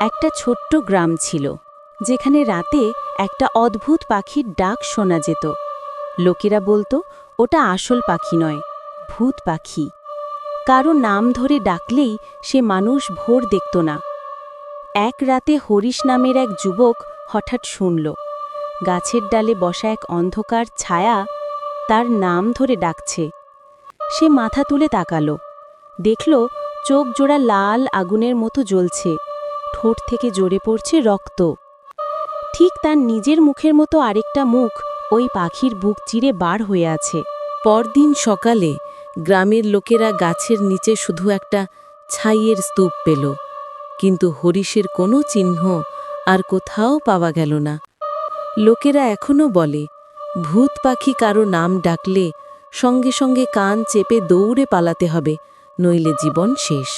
একটা ছোট্ট গ্রাম ছিল যেখানে রাতে একটা অদ্ভুত পাখির ডাক শোনা যেত। লোকেরা বলতো ওটা আসল পাখি নয়, ভূত পাখি। কারো নাম ধরে ডাকলেই সে মানুষ ভোর দেখত না। এক রাতে হরিশ নামের এক যুবক হঠাৎ শুনল গাছের ডালে বসা এক অন্ধকার ছায়া তার নাম ধরে ডাকছে। সে মাথা তুলে তাকালো, দেখল চোখ জোড়া লাল আগুনের মতো জ্বলছে, ঠোঁট থেকে ঝরে পড়ছে রক্ত। ঠিক তার নিজের মুখের মতো আরেকটা মুখ ওই পাখির বুক চিরে বার হয়ে আছে। পরদিন সকালে গ্রামের লোকেরা গাছের নিচে শুধু একটা ছাইয়ের স্তূপ পেল, কিন্তু হরিশের কোনো চিহ্ন আর কোথাও পাওয়া গেল না। লোকেরা এখনো বলে, ভূত পাখি কারো নাম ডাকলে সঙ্গে সঙ্গে কান চেপে দৌড়ে পালাতে হবে, নইলে জীবন শেষ।